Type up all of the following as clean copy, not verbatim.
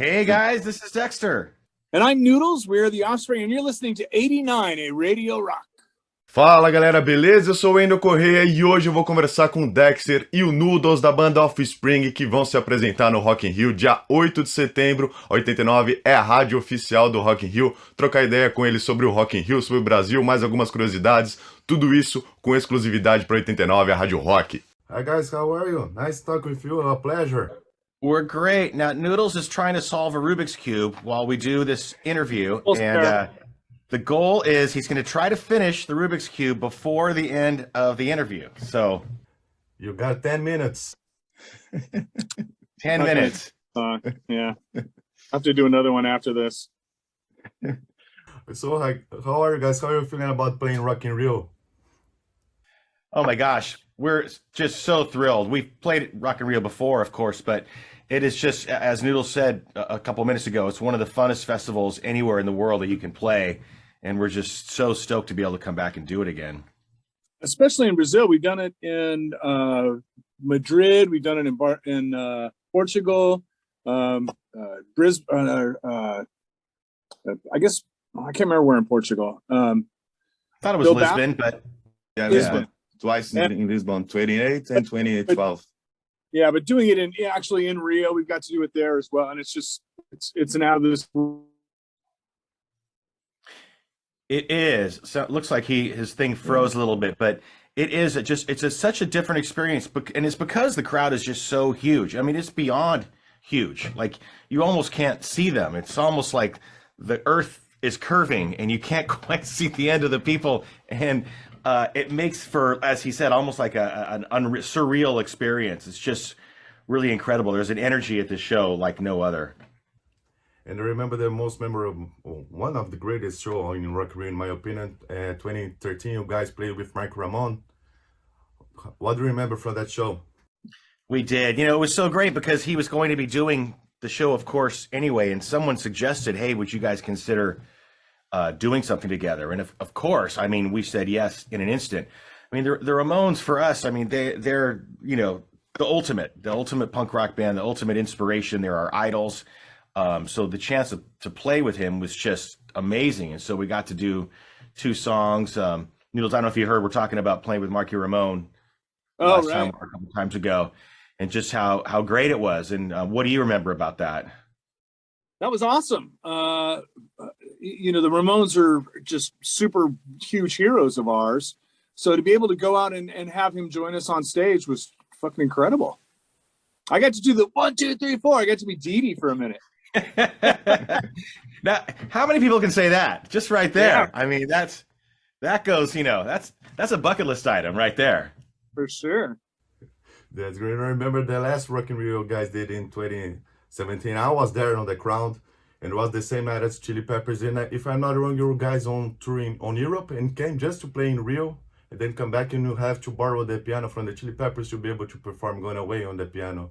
Hey guys, this is Dexter. And I'm Noodles, we're the Offspring, and you're listening to 89, a Radio Rock. Fala galera, beleza? Eu sou o Wendell Correia e hoje eu vou conversar com o Dexter e o Noodles da banda Offspring que vão se apresentar no Rock in Rio dia 8 de setembro. 89 é a rádio oficial do Rock in Rio. Trocar ideia com eles sobre o Rock in Rio, sobre o Brasil, mais algumas curiosidades. Tudo isso com exclusividade para 89, a Rádio Rock. Hi guys, how are you? Nice to talk with you, a pleasure. We're great. Now, Noodles is trying to solve a Rubik's Cube while we do this interview. And the goal is he's going to try to finish the Rubik's Cube before the end of the interview. So you got 10 minutes. 10 minutes. Yeah. I have to do another one after this. So, how are you guys? How are you feeling about playing Rock in Rio? Oh my gosh, we're just so thrilled. We've played Rock in Rio before, of course, but it is just, as Noodles said a couple minutes ago, it's one of the funnest festivals anywhere in the world that you can play. And we're just so stoked to be able to come back and do it again. Especially in Brazil. We've done it in Madrid. We've done it in Portugal, Brisbane. I guess, I can't remember where in Portugal. I thought it was Lisbon, but yeah, Lisbon. Twice in Lisbon, 28 and 2012. Yeah, but doing it actually in Rio, we've got to do it there as well. And it's just, it's an out of this. It is. So it looks like his thing froze a little bit, but it is such a different experience. And it's because the crowd is just so huge. I mean, it's beyond huge. Like you almost can't see them. It's almost like the earth is curving and you can't quite see the end of the people. And it makes for, as he said, almost like an surreal experience. It's just really incredible. There's an energy at this show like no other. And I remember the most memorable, one of the greatest show in Rock in Rio, in my opinion, 2013, you guys played with Mike Ramone. What do you remember from that show? We did. You know, it was so great because he was going to be doing the show, of course, anyway, and someone suggested, hey, would you guys consider doing something together? And of course, I mean, we said yes in an instant. I mean, the Ramones for us, I mean, they're you know, the ultimate punk rock band, the ultimate inspiration. They're our idols. So the chance to play with him was just amazing. And so we got to do 2 songs. Noodles, I don't know if you heard, we're talking about playing with Marky Ramone time, a couple times ago, and just how great it was. And what do you remember about that? That was awesome. You know, the Ramones are just super huge heroes of ours. So to be able to go out and have him join us on stage was fucking incredible. I got to do the 1, 2, 3, 4. I got to be Dee Dee for a minute. Now, how many people can say that? Just right there. Yeah. I mean, that goes, you know, that's a bucket list item right there. For sure. That's great. I remember the last Rock in Rio guys did in 2017. I was there on the crowd, and it was the same night as Chili Peppers. And if I'm not wrong, you guys on touring on Europe and came just to play in Rio, and then come back and you have to borrow the piano from the Chili Peppers to be able to perform Going Away on the piano.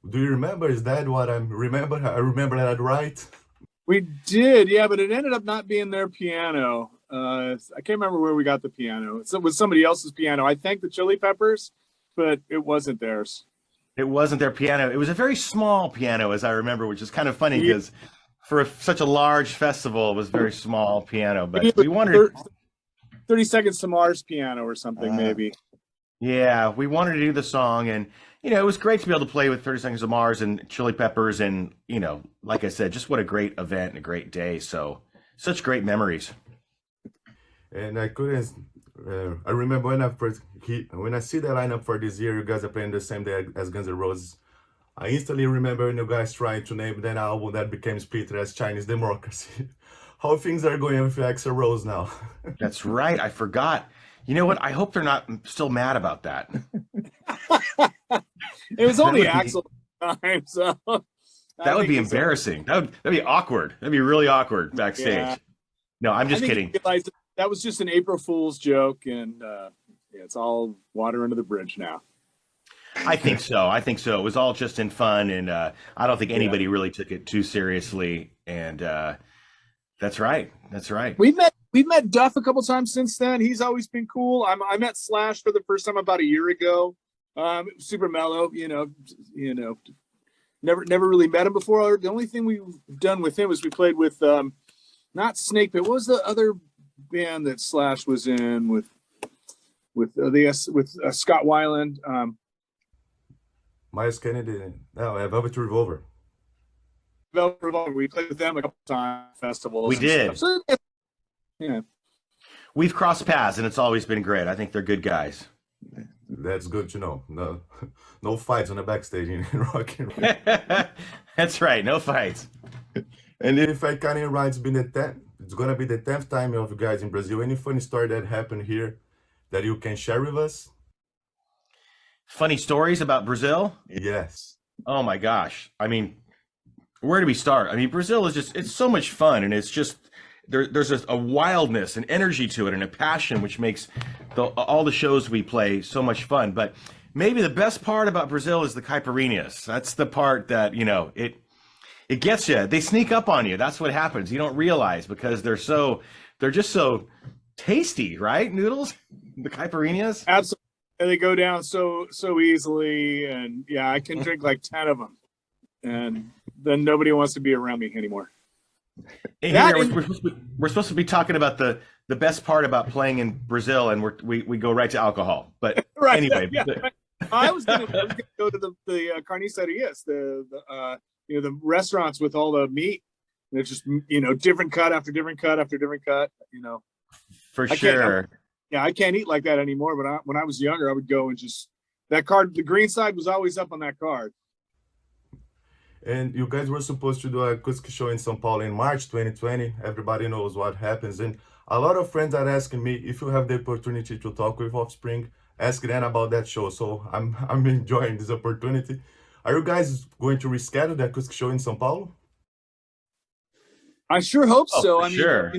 Do you remember? Is that what I remember? I remember that right? We did, yeah, but it ended up not being their piano. I can't remember where we got the piano. It was somebody else's piano. I thanked the Chili Peppers, but it wasn't theirs. It wasn't their piano. It was a very small piano, as I remember, which is kind of funny because for such a large festival, it was a very small piano. But we wondered 30 Seconds to Mars piano or something, maybe. Yeah, we wanted to do the song, and you know, it was great to be able to play with 30 Seconds to Mars and Chili Peppers, and you know, like I said, just what a great event and a great day. So, such great memories. And I couldn't. I remember when I see the lineup for this year, you guys are playing the same day as Guns N' Roses. I instantly remember when you guys trying to name that album that became split as Chinese Democracy. How things are going with Axl Rose now? That's right. I forgot. You know what? I hope they're not still mad about that. It was only Axl time, so that would be embarrassing. That'd be awkward. That'd be really awkward backstage. Yeah. No, I'm just kidding. That was just an April Fool's joke, and it's all water under the bridge now. I think so. It was all just in fun, and I don't think anybody really took it too seriously. And that's right. We've met Duff a couple times since then. He's always been cool. I met Slash for the first time about a year ago. Super mellow, you know, never really met him before. The only thing we've done with him is we played with not Snake Pit. What was the other band that Slash was in with Scott Weiland? Miles Kennedy. No, Velvet Revolver. Velvet Revolver. We played with them a couple times at festivals. We did. So, yeah. We've crossed paths, and it's always been great. I think they're good guys. That's good to know. No fights on the backstage in rock and roll. That's right. No fights. And if I can right, it's gonna be the 10th time of you guys in Brazil. Any funny story that happened here that you can share with us? Funny stories about Brazil? Yes. Oh my gosh. I mean, where do we start? I mean, Brazil is it's so much fun, and it's just there's a wildness and energy to it and a passion which makes all the shows we play so much fun. But maybe the best part about Brazil is the caipirinhas. That's the part that, it gets you. They sneak up on you. That's what happens. You don't realize because they're just so tasty, right? Noodles, the caipirinhas. Absolutely. And they go down so easily. And yeah, I can drink like 10 of them. And then nobody wants to be around me anymore. We're supposed to be talking about the best part about playing in Brazil, and we go right to alcohol. But right, anyway, yeah. I was gonna go to the carnicerias, the restaurants with all the meat. They're just different cut after different cut after different cut. For sure. I can't eat like that anymore. But when I was younger, I would go and just that card. The green side was always up on that card. And you guys were supposed to do a acoustic show in São Paulo in March 2020. Everybody knows what happens. And a lot of friends are asking me if you have the opportunity to talk with Offspring, ask them about that show. So I'm enjoying this opportunity. Are you guys going to reschedule the acoustic show in São Paulo? I sure hope so. I mean, sure.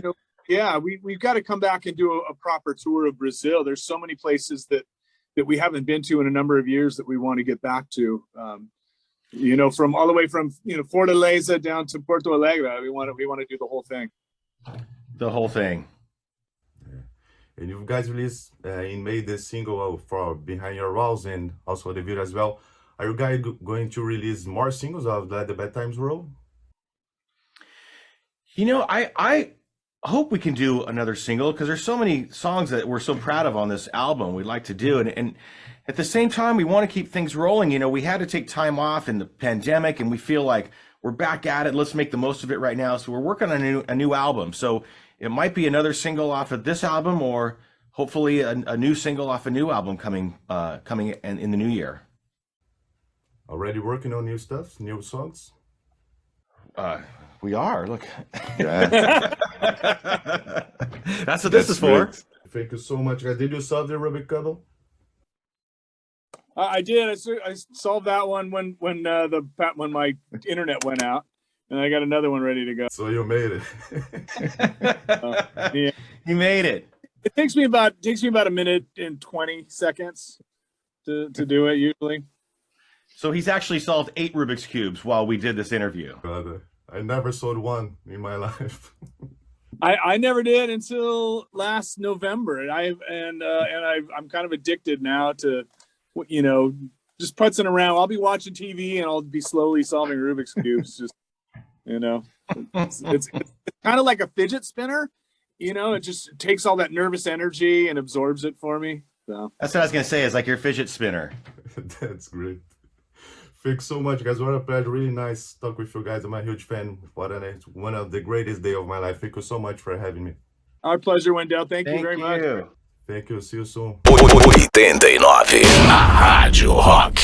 We've got to come back and do a proper tour of Brazil. There's so many places that we haven't been to in a number of years that we want to get back to. From all the way from Fortaleza down to Porto Alegre, we want to do the whole thing. The whole thing. Yeah. And you guys released in May the single for Behind Your Walls and also the video as well. Are you guys going to release more singles of the Bad Times Roll? I hope we can do another single because there's so many songs that we're so proud of on this album we'd like to do, and at the same time we want to keep things rolling. We had to take time off in the pandemic, and we feel like we're back at it. Let's make the most of it right now. So we're working on a new album. So it might be another single off of this album, or hopefully a new single off a new album coming in the new year. Already working on new stuff, new songs? We are. Look. Yeah. That's what this is for. Great. Thank you so much, guys. Did you solve the Rubik Cuddle? I did. I solved that one when my internet went out, and I got another one ready to go. So you made it. Yeah. You made it. It takes me about a minute and 20 seconds to do it usually. So he's actually solved 8 Rubik's Cubes while we did this interview. Brother, I never sold one in my life. I never did until last November, and I'm kind of addicted now to, just putzing around. I'll be watching TV and I'll be slowly solving Rubik's Cubes. Just, it's kind of like a fidget spinner. It just takes all that nervous energy and absorbs it for me. So that's what I was gonna say. Is like your fidget spinner. That's great. Thanks so much, guys. What a pleasure. Really nice talk with you guys. I'm a huge fan. It's one of the greatest days of my life. Thank you so much for having me. Our pleasure, Wendell. Thank you very much. Thank you. See you soon. 89, a Rádio Rock.